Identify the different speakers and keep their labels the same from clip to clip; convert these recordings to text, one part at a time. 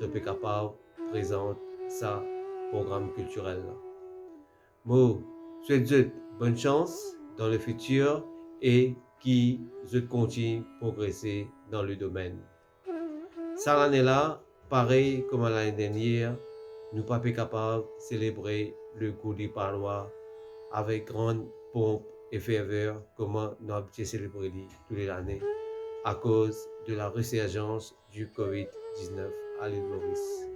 Speaker 1: je suis capable de présenter ça programme culturel. Moi, souhaite bonne chance dans le futur et qui je continue à progresser dans le domaine. Cette année-là, pareil comme l'année dernière, nous pas capables de célébrer le Gudi Padwa avec grande pompe et ferveur comme nous avons célébré tous les années à cause de la résurgence du COVID-19 à l'île Maurice.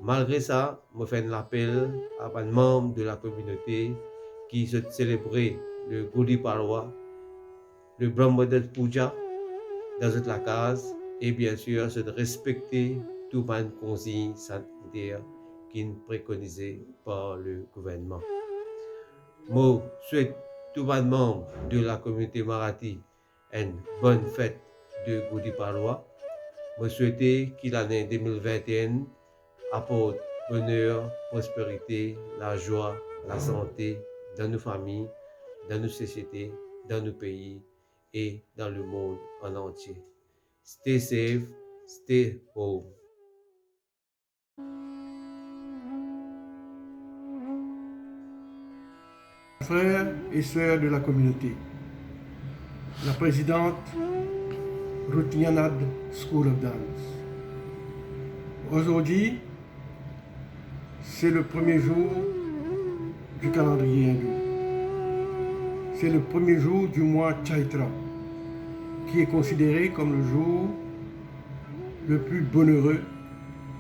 Speaker 1: Malgré ça, je fais un appel à un membre de la communauté qui se célébrer le Gudi Padwa, le Brahmodat Puja dans toute la case et bien sûr c'est de respecter toutes les consignes sanitaires qui sont préconisées par le gouvernement. Je souhaite tous les membres de la communauté Marathi une bonne fête de Gudi Padwa. Je souhaite que l'année 2021 apporte bonheur, prospérité, la joie, la santé dans nos familles, dans nos sociétés, dans nos pays et dans le monde en entier. Stay safe, stay home.
Speaker 2: Frères et sœurs de la communauté, la présidente Ruth Nyanad School of Dance. Aujourd'hui, c'est le premier jour du calendrier hindou. C'est le premier jour du mois Chaitra, qui est considéré comme le jour le plus bonheureux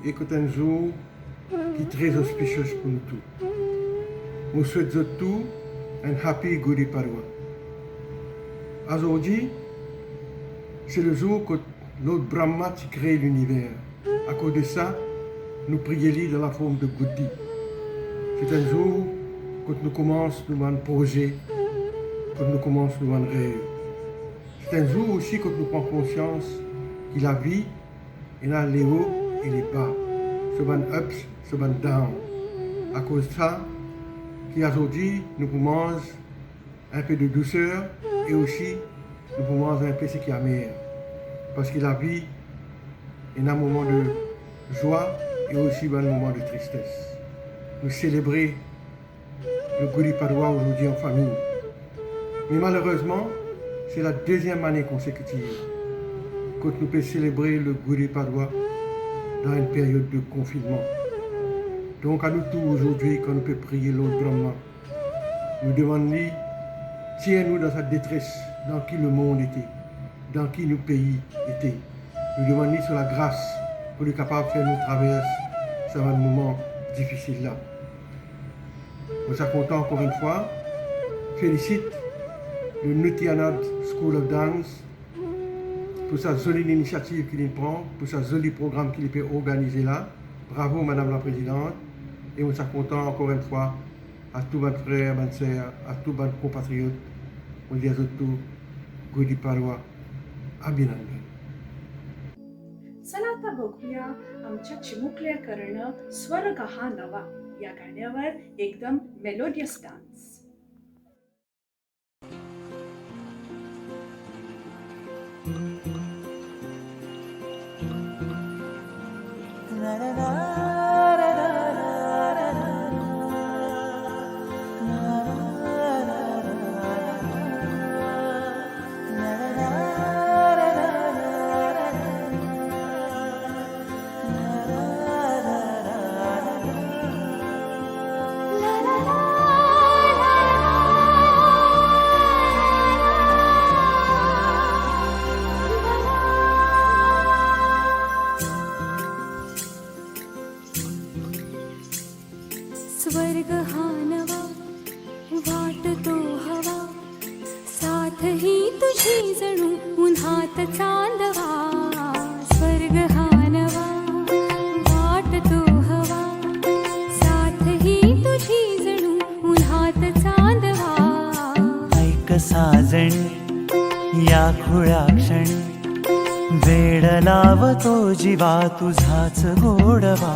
Speaker 2: et que c'est un jour qui est très auspicieux pour nous tous. Nous souhaitons tous un happy Gudi Padwa. Aujourd'hui, c'est le jour que notre Brahma crée l'univers. À cause de ça, nous prions dans la forme de Gudi. C'est un jour que nous commençons nos projets, que nous commençons nos rêves. C'est un jour aussi que nous prenons conscience que la vie, il y a les hauts et les bas, ce ban ups, ce ban down. À cause de ça, qu'aujourd'hui, nous pouvons un peu de douceur et aussi nous pouvons un peu ce qui est amer. Parce que la vie, il y a un moment de joie et aussi un moment de tristesse. Nous célébrons le Gudi Padwa aujourd'hui en famille. Mais malheureusement, c'est la deuxième année consécutive que nous pouvons célébrer le Gudi Padwa dans une période de confinement. Donc à nous tous aujourd'hui, quand nous pouvons prier l'autre Brahma, nous demandons, tiens-nous dans cette détresse dans qui le monde était, dans qui nos pays étaient. Nous demandons sur la grâce pour être capable de faire nous traverser ce moment difficile là. Nous sommes contents encore une fois. Félicite le Nutyanad School of Dance pour sa jolie initiative qu'il prend, pour sa joli programme qu'il peut organiser là. Bravo Madame la Présidente. Et nous sommes contents encore une fois à tous mes frères, mes sœurs, à tous mes compatriotes. On dit à tous, Gudi Padwa, Abhinandan.
Speaker 3: चला आता बघूया आमच्या चिमुकल्या करणं स्वर कहा नवा या गाण्यावर एकदम मेलोडियस डान्स.
Speaker 4: स्वर्ग हा नवा वाटतो हवा साथ ही तुझी जणू उन्हात चांदवा. स्वर्ग हा नवा वाटतो हवा साथ ही तुझी जणू उन्हात चांदवा.
Speaker 5: ऐक साजणी या खुळ्या क्षणी वेड लावतो जीवा तुझाच गोडवा.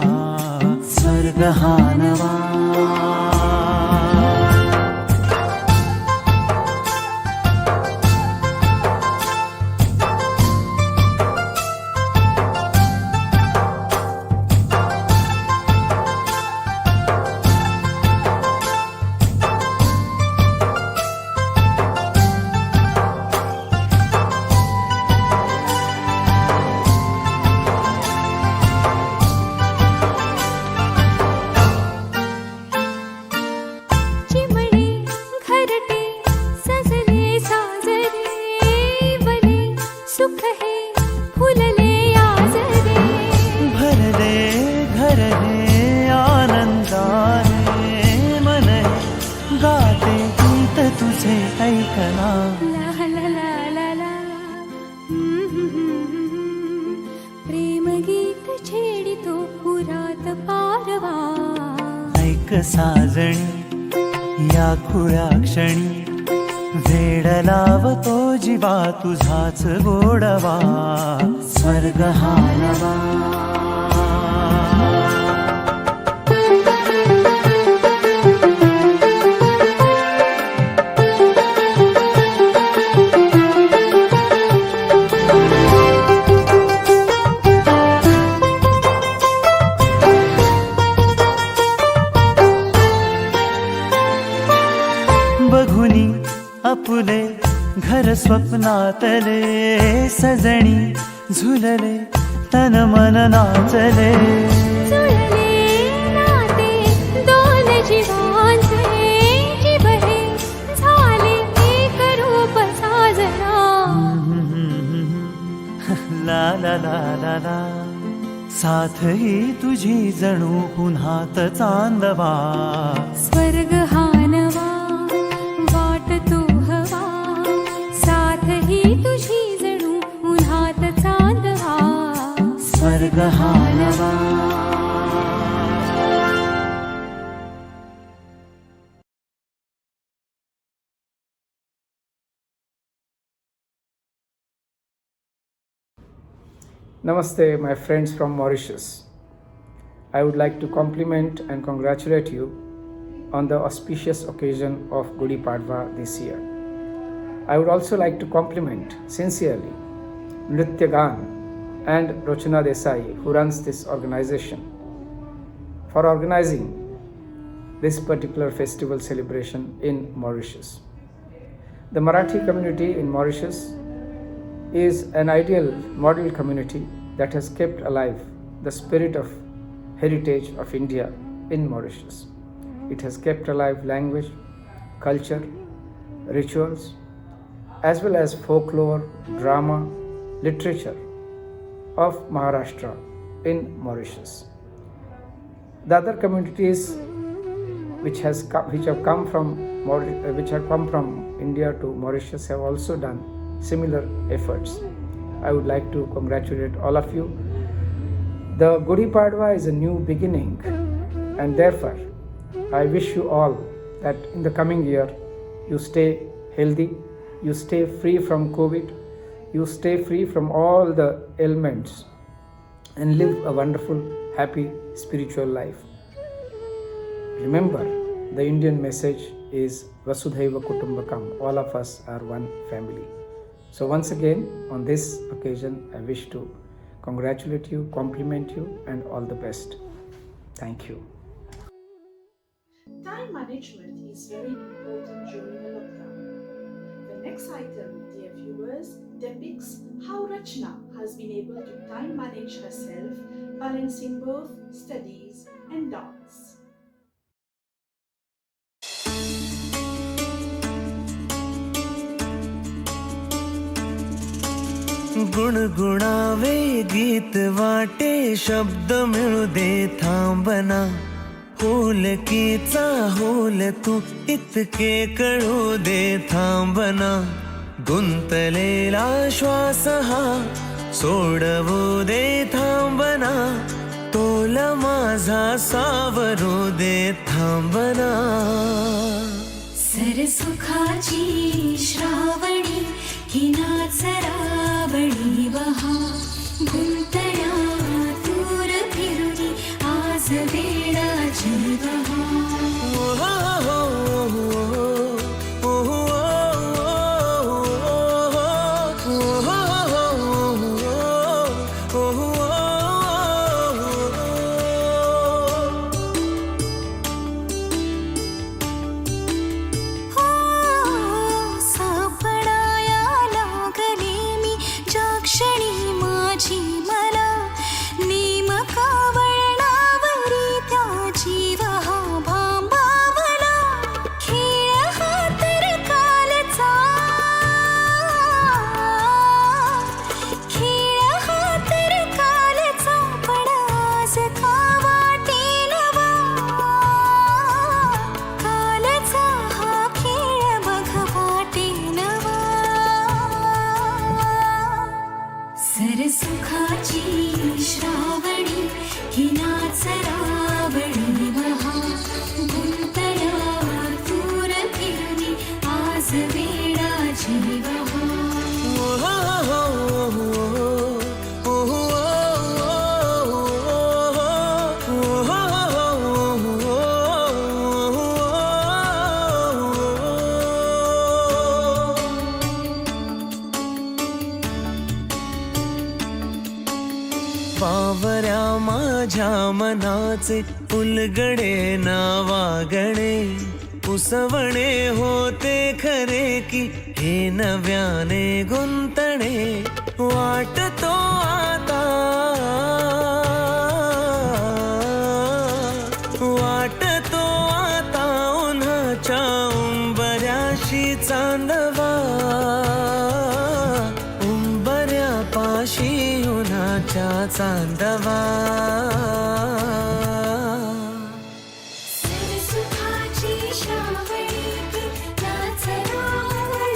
Speaker 5: स्वर्ग हा नवा विठ्ठला.
Speaker 4: ला ला ला ला ला. प्रेम गीत छेडितो पुरात पारवा.
Speaker 5: ऐक साजणी या खुळ्या क्षणी वेड लावतो जीवा तुझाच गोडवा. स्वर्ग हा नवा. बघुनी आपुले घर स्वप्नातले सजणी झुलले तन मन नाचले.
Speaker 4: जुळले नाते दोन जीवांचे जिभे झाले एक रूप साजना.
Speaker 5: ला ला ला ला ला. साथ ही तुझी जणू पुन्हात चांदवा.
Speaker 4: स्वर्ग हा नवा वाटतो हवा. साथ ही तुझी जणू उन्हात चांदवा.
Speaker 5: स्वर्ग हा नवा.
Speaker 6: Namaste, my friends from Mauritius. I would like to compliment and congratulate you on the auspicious occasion of Gudi Padwa this year. I would also like to compliment sincerely Nritya Gan and Rochana Desai, who runs this organization, for organizing this particular festival celebration in Mauritius. The Marathi community in Mauritius is an ideal model community that has kept alive the spirit of heritage of India in Mauritius. It has kept alive language, culture, rituals, as well as folklore, drama, literature of Maharashtra in Mauritius. The other communities which have come from India to Mauritius have also done similar efforts. I would like to congratulate all of you. The Gudi Padwa is a new beginning, and therefore I wish you all that in the coming year you stay healthy, you stay free from COVID, you stay free from all the ailments, and live a wonderful, happy, spiritual life. Remember, the Indian message is Vasudhaiva Kutumbakam. All of us are one family. So once again, on this occasion, I wish to congratulate you, compliment you, and all the best. Thank you.
Speaker 3: Time management is very important during a lockdown. The next item, dear viewers, depicts how Rachna has been able to time manage herself, balancing both studies and dance.
Speaker 5: गुणगुणावे गीत वाटे शब्द मिळू दे थांबना. होलकीचा hole तू इतके कळू दे थांबना. गुंतलेला श्वास हा सोडवू दे थांबना. तोल माझा सावरू दे थांबना.
Speaker 4: सरसुखाची श्रावणी ही नाचरावणी बहा. गुंतल्या दूर फिरुनी आज वेळाची बहा. सापडाया लागली
Speaker 5: माझ्या मनाचे उलगडे नावागणे उसवणे होते खरे की हे नव्याने गुंतणे वाटतो आता उन्हाच्या उंबऱ्याशी चांदवा उंबऱ्यापाशी उन्हाच्या चांदवा
Speaker 4: सरसुखाची श्रावणी की नाच रावणी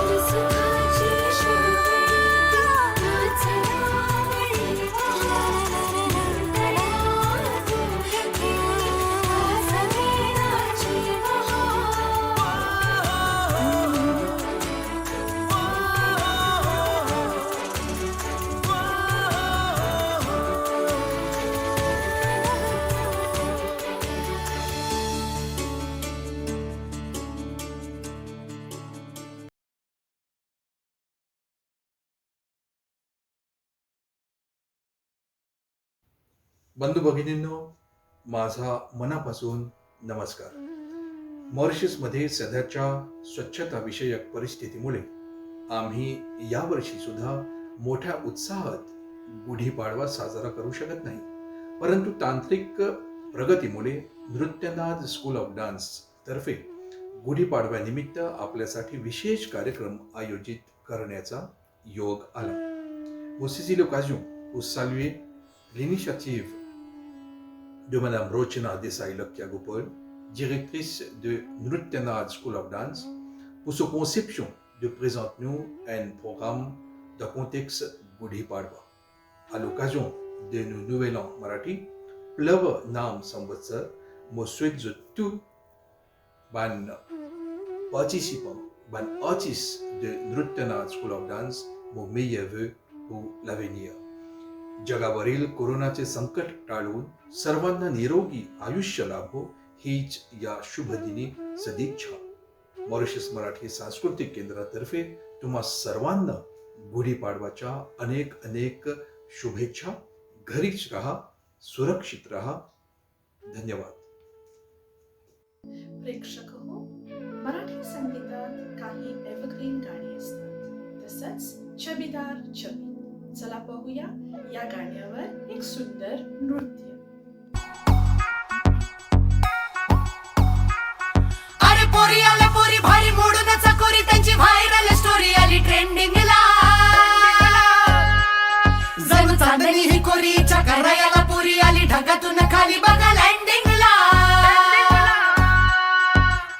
Speaker 4: सरसुखाची श्रावणी नाच
Speaker 7: बंधू भगिनींनो, माझा मनापासून नमस्कार. मॉरिशसमध्ये सध्याच्या स्वच्छता विषयक परिस्थितीमुळे आम्ही यावर्षी सुद्धा मोठ्या उत्साहात गुढीपाडवा साजरा करू शकत नाही. परंतु तांत्रिक प्रगतीमुळे नृत्यनाद स्कूल ऑफ डान्स तर्फे गुढीपाडव्यानिमित्त आपल्यासाठी विशेष कार्यक्रम आयोजित करण्याचा योग आला. Au saisi l'occasion pour saluer l'initiative de Madame Rochena Desai-Lokya-Gopol, directrice de Nrutyanad School of Dance, pour sa conception de présenter nous un programme de contexte Gudi Padwa. À l'occasion de nos nouvel an marathi, Plava Nam Samvatsar, je souhaite tous ban participants, ban artistes de Nrutyanad School of Dance, mon meilleur vœu pour l'avenir. जगावरील कोरोनाचे संकट टाळून सर्वांना निरोगी आयुष्य लाभो हीच या शुभदिनी सदिच्छा. मॉरिशस मराठी सांस्कृतिक केंद्रातर्फे तुम्हा सर्वांना गुढीपाडवाच्या अनेक अनेक शुभेच्छा. घरीच राहा, सुरक्षित राहा. धन्यवाद.
Speaker 3: प्रेक्षक हो, मराठी संगीतात काही एव्हरग्रीन गाणी असतात, तसंच छबीदार छबी. चला पाहूया या गाण्यावर एक सुंदर नृत्य.
Speaker 8: अरे पोरी आल्या पोरी भारी मोडून चकोरी त्यांची व्हायरल स्टोरी आली ट्रेंडिंगला. जणू चांदणी ही कोरीच्या करायला पोरी आली ढगातून खाली बघा लँडिंगला.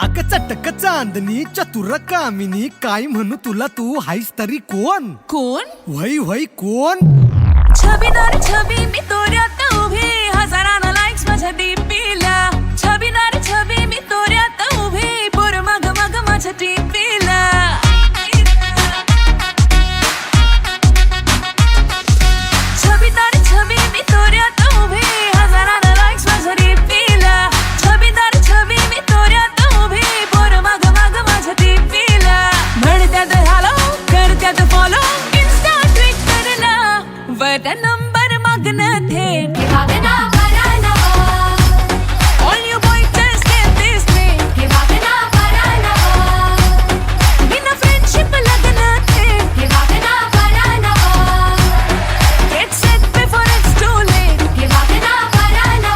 Speaker 9: अग चटक चांदणी चतुर कामिनी काय म्हणू तुला तू हायस तरी कोण
Speaker 8: कोण
Speaker 9: वही वही कोण.
Speaker 8: छबीदार छबी मी तोऱ्यात उभी हजारांना लाईक्स माझ्या डीपीला. छबीदार छबी मी तोऱ्यात उभी पोर मग मग माझ्या डीपीला. छबीदार छबी मी तोऱ्यात उभी हजारांना लाईक्स माझ्या डीपीला. छबीदार छबी मी तोऱ्यात उभी पोर मग मग माझ्या डीपीला. म्हणत्यात हॅलो करत्यात फॉलो इन्स्टा ट्विटरला. वर नंबर मागणं थेट वागना बराना. All you boys just get this thing. हे वागना बराना. बिना फ्रेंडशिप लग्न थेट. हे वागना बराना. Get set before it's too late. हे वागना बराना.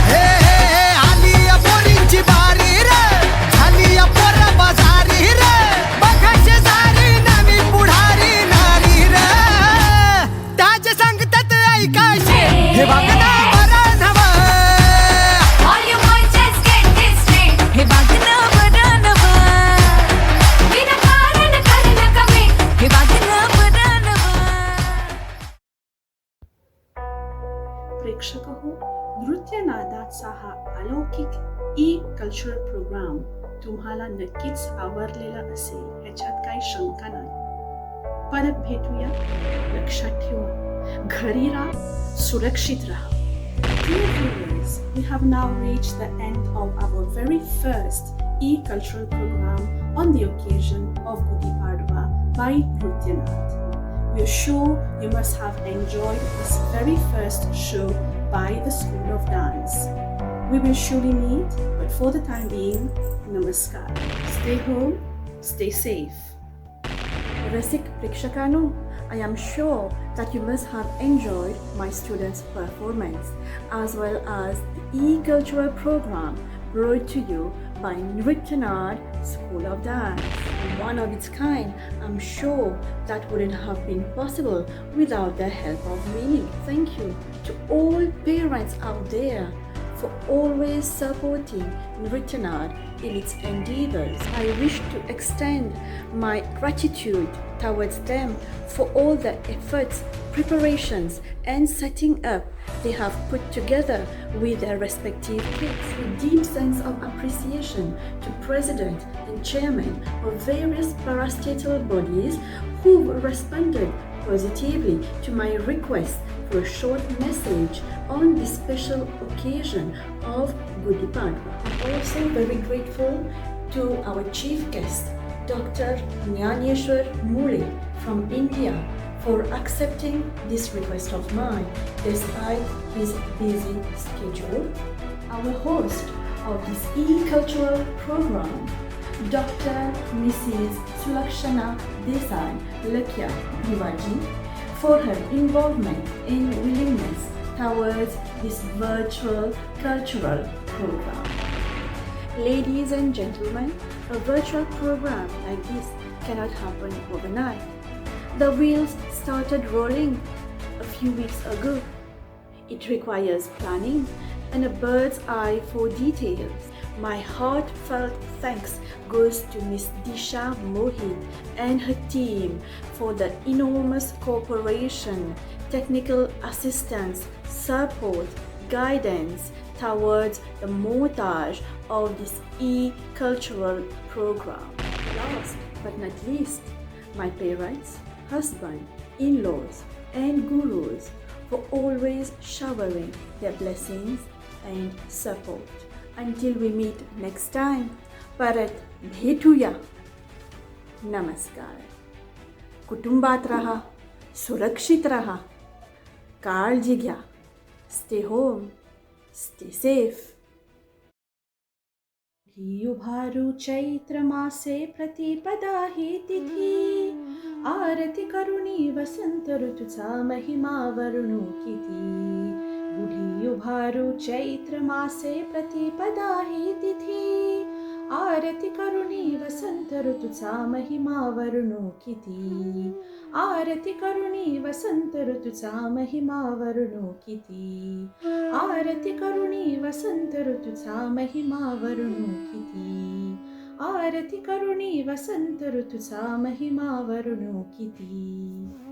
Speaker 9: हे हे हे आली या पोरींची बारी रे झाली या पोरा बाजारी रे बघा शेजारी नामी पुढारी नारी रे ताज सांगतात ऐकाशे हे वागना बरं नवा.
Speaker 8: All you boys just get this thing. हे वागना बराना. बिना कारण करणं कमी. हे वागना बराना.
Speaker 3: प्रेक्षक हो, नृत्यनादाचा हा अलौकिक ई कल्चरल प्रोग्राम तुम्हाला नक्कीच आवडलेला असेल, ह्याच्यात काही शंका नाही. परत भेटूया. लक्षात ठेवा, घरी राहा, सुरक्षित राहा. Dear viewers, we have now reached the end of our very first e-cultural program on the occasion of Gudi Padwa by Nrutyanath. We are sure you must have enjoyed this very first show by the School of Dance. We will surely meet, but for the time being, namaskar. Stay home, stay safe.
Speaker 10: Rasik Prikshakanu, I am sure that you must have enjoyed my students' performance as well as the e-cultural program brought to you by Nrutyanath School of Dance. One of its kind, I'm sure that wouldn't have been possible without the help of me. Thank you to all parents out there for always supporting Nrutyanath in its endeavors. I wish to extend my gratitude towards them for all the efforts, preparations, and setting up they have put together with their respective kids. With deep sense of appreciation to President and Chairman of various parastatal bodies who responded positively to my request for a short message on this special occasion of Gudi Padwa. I'm also very grateful to our chief guest, Dr. Jnaneshwar Mule from India, for accepting this request of mine despite his busy schedule. Our host of this e-cultural program, Dr. Mrs. Sulakshana Desai Lakya Divaji, for her involvement and willingness towards this virtual cultural program. Ladies and gentlemen, a virtual program like this cannot happen overnight. The wheels started rolling a few weeks ago. It requires planning and a bird's eye for details. My heartfelt thanks goes to Miss Disha Mohit and her team for the enormous cooperation, technical assistance, support, guidance towards the montage of this e-cultural program. Last but not least, my parents, husband, in-laws, and gurus for always showering their blessings and support. Until we meet next time, परत भेटूया. नमस्कार. कुटुंबात राहा, सुरक्षित राहा, काळजी घ्या. Stay home, stay safe.
Speaker 3: उभारू चैत्र मासे प्रतिपदा ही तिथी, आरती करुणी वसंत ऋतूचा महिमा वर्णू किती. बुढी उभारू चैत्र मासे प्रतिपदा ही तिथी, आरती करुणी वसंत ऋतूचा महिमा वर्णू किती. आरती करुणी वसंत ऋतूचा महिमा वर्णू किती. आरती करुणी वसंत ऋतूचा महिमा वर्णू किती. आरती करुणी वसंत ऋतूचा महिमा वर्णू किती.